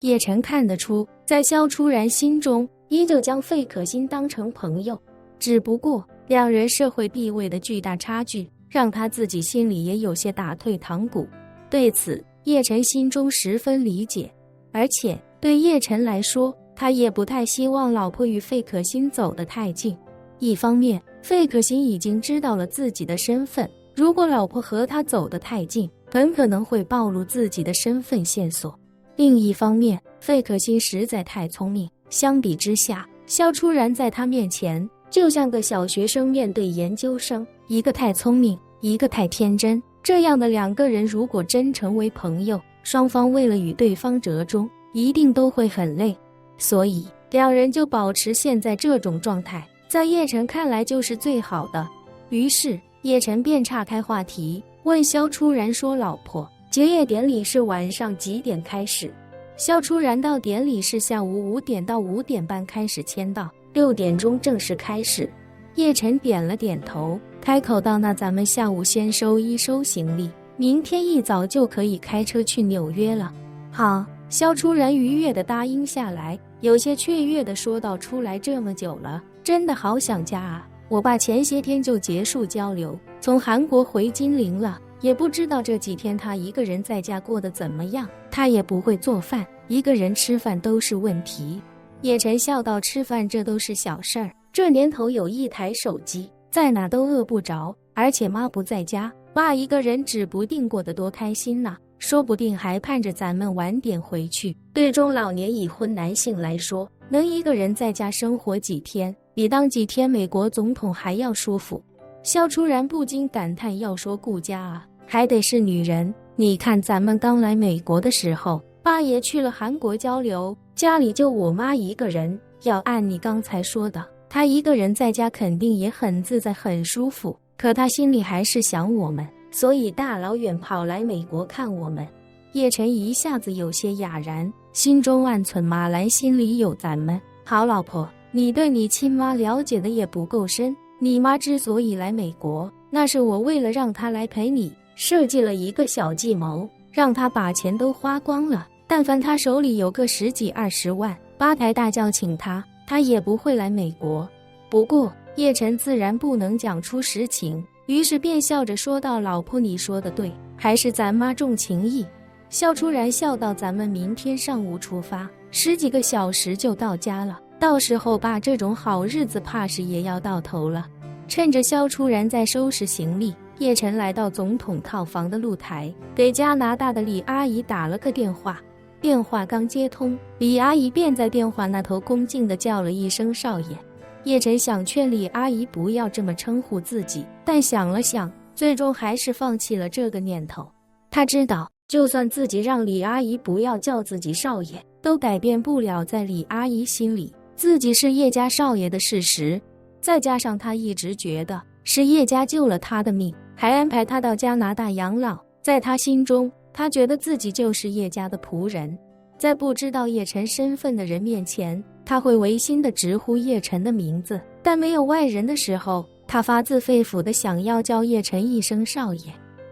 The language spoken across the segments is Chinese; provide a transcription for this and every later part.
叶晨看得出，在萧初然心中依旧将费可欣当成朋友，只不过两人社会地位的巨大差距，让他自己心里也有些打退堂鼓。对此，叶晨心中十分理解，而且对叶晨来说，他也不太希望老婆与费可欣走得太近。一方面，费可欣已经知道了自己的身份，如果老婆和他走得太近，很可能会暴露自己的身份线索。另一方面，费可欣实在太聪明，相比之下，萧初然在他面前就像个小学生面对研究生，一个太聪明，一个太天真。这样的两个人如果真成为朋友，双方为了与对方折中，一定都会很累。所以两人就保持现在这种状态，在叶晨看来就是最好的。于是叶晨便岔开话题，问萧初然说，老婆，结业典礼是晚上几点开始？萧初然道，典礼是下午5点到5点半开始签到，6点钟正式开始。叶晨点了点头，开口道，那咱们下午先收一收行李，明天一早就可以开车去纽约了。好，萧初然愉悦地答应下来，有些雀跃地说道，出来这么久了，真的好想家啊。我爸前些天就结束交流，从韩国回金陵了，也不知道这几天他一个人在家过得怎么样。他也不会做饭，一个人吃饭都是问题。叶晨笑道，吃饭这都是小事儿，这年头有一台手机，在哪都饿不着，而且妈不在家，爸一个人指不定过得多开心呢，说不定还盼着咱们晚点回去。对中老年已婚男性来说，能一个人在家生活几天，比当几天美国总统还要舒服。萧初然不禁感叹，要说顾家啊，还得是女人。你看咱们刚来美国的时候，爸也去了韩国交流，家里就我妈一个人，要按你刚才说的，她一个人在家肯定也很自在很舒服，可她心里还是想我们，所以大老远跑来美国看我们。叶晨一下子有些哑然，心中暗忖，马兰心里有咱们。好老婆，你对你亲妈了解的也不够深，你妈之所以来美国，那是我为了让她来陪你，设计了一个小计谋，让她把钱都花光了，但凡她手里有个10几20万，8台大轿请她，她也不会来美国。不过叶晨自然不能讲出实情，于是便笑着说道，老婆你说的对，还是咱妈重情义。萧初然笑道，咱们明天上午出发，10几个小时就到家了，到时候爸这种好日子怕是也要到头了。趁着萧初然在收拾行李，叶晨来到总统套房的露台，给加拿大的李阿姨打了个电话。电话刚接通，李阿姨便在电话那头恭敬地叫了一声少爷。叶晨想劝李阿姨不要这么称呼自己，但想了想，最终还是放弃了这个念头。他知道，就算自己让李阿姨不要叫自己少爷，都改变不了在李阿姨心里自己是叶家少爷的事实。再加上他一直觉得是叶家救了他的命，还安排他到加拿大养老，在他心中，他觉得自己就是叶家的仆人。在不知道叶晨身份的人面前，他会违心地直呼叶晨的名字，但没有外人的时候，他发自肺腑地想要叫叶晨一声少爷。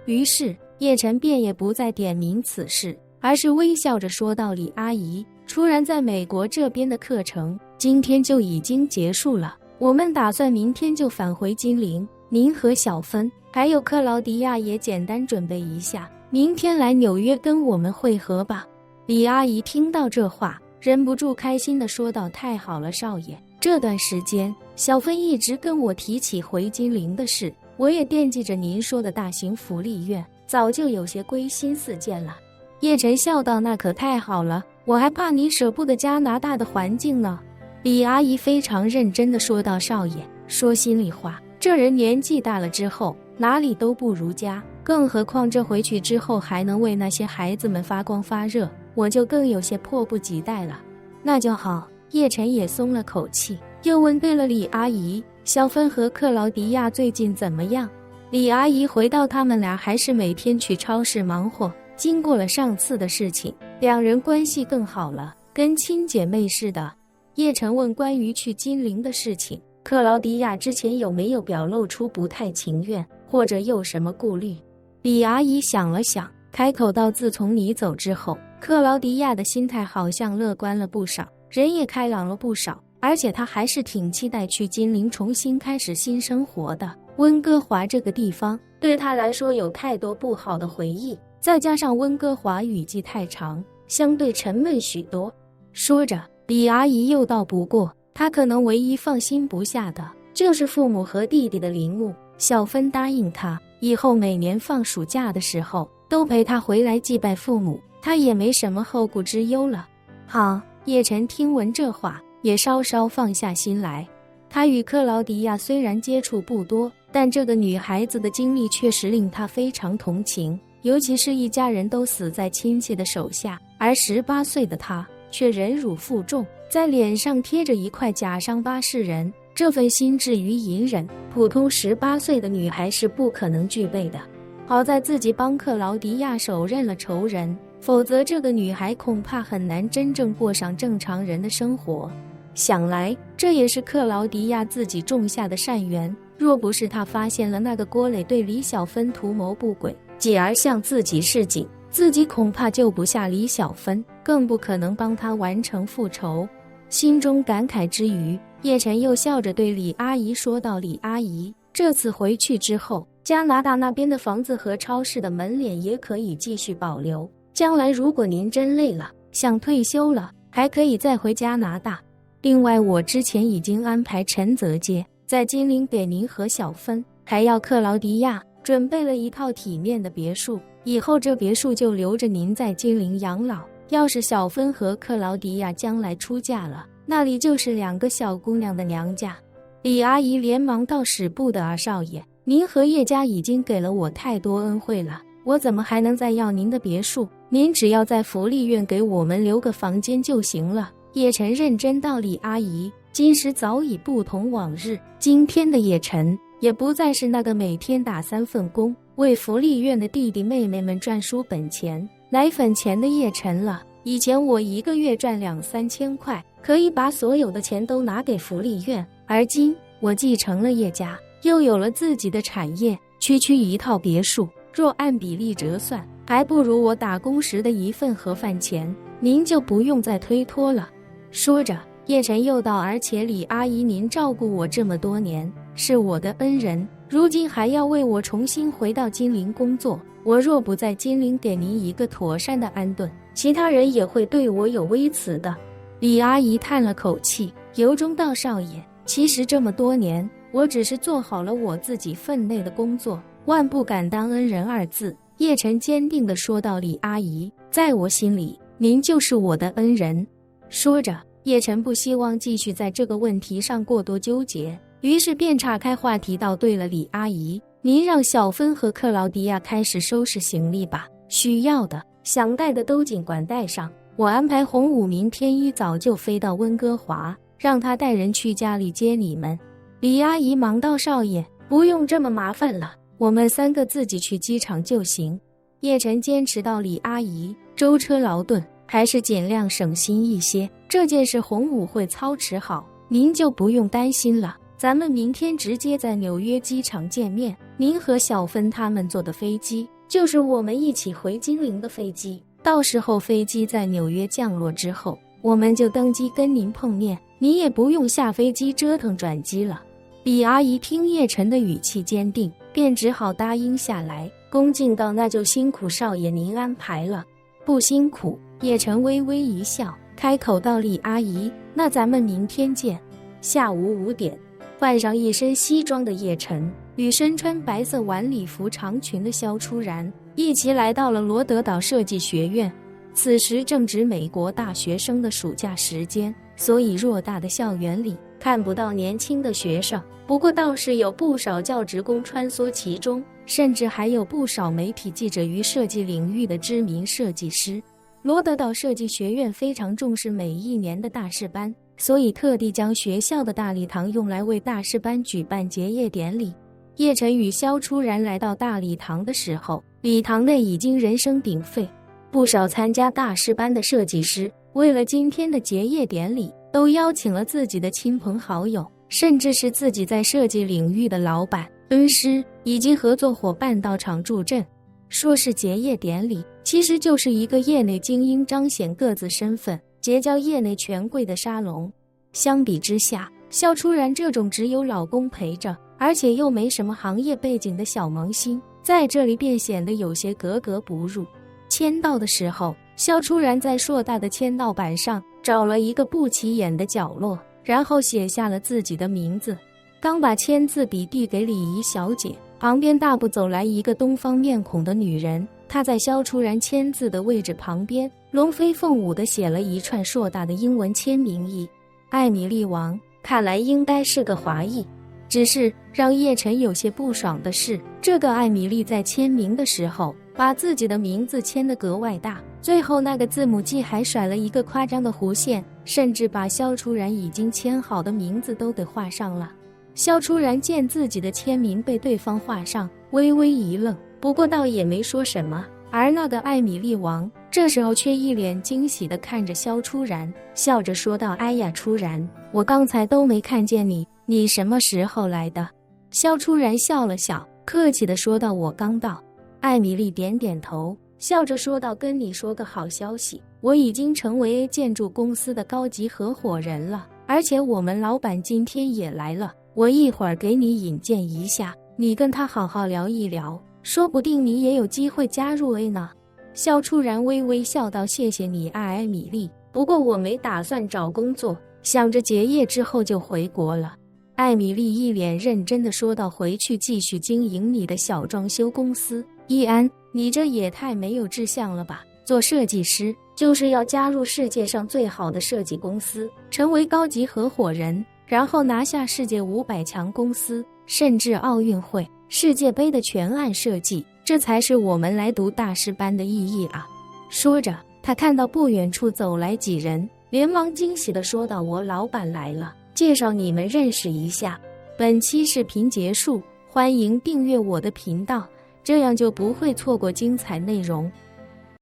于是叶晨便也不再点名此事，而是微笑着说道，李阿姨，初然在美国这边的课程今天就已经结束了，我们打算明天就返回金陵，您和小芬还有克劳迪亚也简单准备一下，明天来纽约跟我们会合吧。李阿姨听到这话，忍不住开心地说道，太好了少爷，这段时间小芬一直跟我提起回金陵的事，我也惦记着您说的大型福利院，早就有些归心似箭了。叶晨笑道，那可太好了，我还怕你舍不得加拿大的环境呢。李阿姨非常认真地说道，少爷，说心里话，这人年纪大了之后，哪里都不如家，更何况这回去之后还能为那些孩子们发光发热，我就更有些迫不及待了。那就好，叶晨也松了口气，又问，对了李阿姨，小芬和克劳迪亚最近怎么样？李阿姨回到他们俩还是每天去超市忙活，经过了上次的事情，两人关系更好了，跟亲姐妹似的。叶晨问关于去金陵的事情，克劳迪亚之前有没有表露出不太情愿，或者有什么顾虑？李阿姨想了想，开口道，自从你走之后，克劳迪亚的心态好像乐观了不少，人也开朗了不少，而且她还是挺期待去金陵重新开始新生活的。温哥华这个地方对她来说有太多不好的回忆，再加上温哥华雨季太长，相对沉闷许多。说着，李阿姨又道，不过她可能唯一放心不下的就是父母和弟弟的陵墓。小芬答应她，以后每年放暑假的时候都陪她回来祭拜父母，她也没什么后顾之忧了。好，叶晨听闻这话也稍稍放下心来。他与克劳迪亚虽然接触不多，但这个女孩子的经历确实令他非常同情，尤其是一家人都死在亲戚的手下，而18岁的她却忍辱负重，在脸上贴着一块假伤疤示人。这份心智与隐忍，普通18岁的女孩是不可能具备的。好在自己帮克劳迪亚手刃了仇人，否则这个女孩恐怕很难真正过上正常人的生活。想来这也是克劳迪亚自己种下的善缘，若不是她发现了那个郭磊对李小芬图谋不轨，继而向自己示警，自己恐怕救不下李小芬，更不可能帮她完成复仇。心中感慨之余，叶晨又笑着对李阿姨说道，李阿姨，这次回去之后，加拿大那边的房子和超市的门脸也可以继续保留，将来如果您真累了，想退休了，还可以再回加拿大。另外，我之前已经安排陈泽街在金陵给您和小芬，还要克劳迪亚准备了一套体面的别墅，以后这别墅就留着您在金陵养老。要是小芬和克劳迪亚将来出嫁了，那里就是2个小姑娘的娘家。李阿姨连忙道，使不得啊，少爷，您和叶家已经给了我太多恩惠了，我怎么还能再要您的别墅？您只要在福利院给我们留个房间就行了。叶晨认真道，李阿姨，今时早已不同往日，今天的叶晨也不再是那个每天打3份工，为福利院的弟弟妹妹们赚书本钱、奶粉钱的叶晨了。以前我1个月赚2-3千块，可以把所有的钱都拿给福利院，而今我继承了叶家，又有了自己的产业，区区一套别墅，若按比例折算，还不如我打工时的1份盒饭钱，您就不用再推脱了。说着，叶晨又道，而且李阿姨您照顾我这么多年，是我的恩人，如今还要为我重新回到金陵工作，我若不在金陵给您一个妥善的安顿，其他人也会对我有微词的。李阿姨叹了口气，由衷道，少爷，其实这么多年，我只是做好了我自己分内的工作，万不敢当恩人2字。叶晨坚定地说道，李阿姨，在我心里，您就是我的恩人。说着，叶晨不希望继续在这个问题上过多纠结，于是便岔开话题道，对了，李阿姨，您让小芬和克劳迪亚开始收拾行李吧，需要的、想带的都尽管带上，我安排洪武明天一早就飞到温哥华，让他带人去家里接你们。李阿姨忙道，少爷，不用这么麻烦了，我们3个自己去机场就行。叶晨坚持道，李阿姨，舟车劳顿，还是尽量省心一些，这件事洪武会操持好，您就不用担心了。咱们明天直接在纽约机场见面，您和小芬他们坐的飞机就是我们一起回金陵的飞机，到时候飞机在纽约降落之后，我们就登机跟您碰面，您也不用下飞机折腾转机了。李阿姨听叶晨的语气坚定，便只好答应下来，恭敬道，那就辛苦少爷您安排了。不辛苦，叶晨微微一笑，开口道，李阿姨，那咱们明天见。下午5点，换上一身西装的叶晨与身穿白色晚礼服长裙的萧初然一起来到了罗德岛设计学院。此时正值美国大学生的暑假时间，所以偌大的校园里看不到年轻的学生，不过倒是有不少教职工穿梭其中，甚至还有不少媒体记者与设计领域的知名设计师。罗德岛设计学院非常重视每一年的大师班，所以特地将学校的大礼堂用来为大师班举办结业典礼。叶晨与萧初然来到大礼堂的时候，礼堂内已经人声鼎沸，不少参加大师班的设计师为了今天的结业典礼，都邀请了自己的亲朋好友，甚至是自己在设计领域的老板、恩师以及合作伙伴到场助阵。说是结业典礼，其实就是一个业内精英彰显各自身份、结交业内权贵的沙龙。相比之下，肖初然这种只有老公陪着，而且又没什么行业背景的小萌新，在这里便显得有些格格不入。签到的时候，肖初然在硕大的签到板上找了一个不起眼的角落，然后写下了自己的名字。刚把签字笔递给礼仪小姐，旁边大步走来一个东方面孔的女人，她在肖初然签字的位置旁边龙飞凤舞地写了一串硕大的英文签名意：艾米丽王，看来应该是个华裔。只是让叶晨有些不爽的是，这个艾米丽在签名的时候把自己的名字签得格外大，最后那个字母 G 还甩了一个夸张的弧线，甚至把肖初然已经签好的名字都给画上了。肖初然见自己的签名被对方画上，微微一愣，不过倒也没说什么。而那个艾米丽王这时候却一脸惊喜地看着肖初然，笑着说道：哎呀，初然，我刚才都没看见你，你什么时候来的？肖初然笑了笑，客气地说道：我刚到。艾米丽点点头，笑着说道：跟你说个好消息，我已经成为 A 建筑公司的高级合伙人了，而且我们老板今天也来了，我一会儿给你引荐一下，你跟他好好聊一聊，说不定你也有机会加入 A 呢。肖初然微微笑道：谢谢你，艾米丽，不过我没打算找工作，想着结业之后就回国了。艾米丽一脸认真地说道：回去继续经营你的小装修公司。易安，你这也太没有志向了吧，做设计师就是要加入世界上最好的设计公司，成为高级合伙人，然后拿下世界500强公司，甚至奥运会、世界杯的全案设计，这才是我们来读大师班的意义啊。说着，他看到不远处走来几人，连忙惊喜地说道：我老板来了，介绍你们认识一下。本期视频结束，欢迎订阅我的频道，这样就不会错过精彩内容。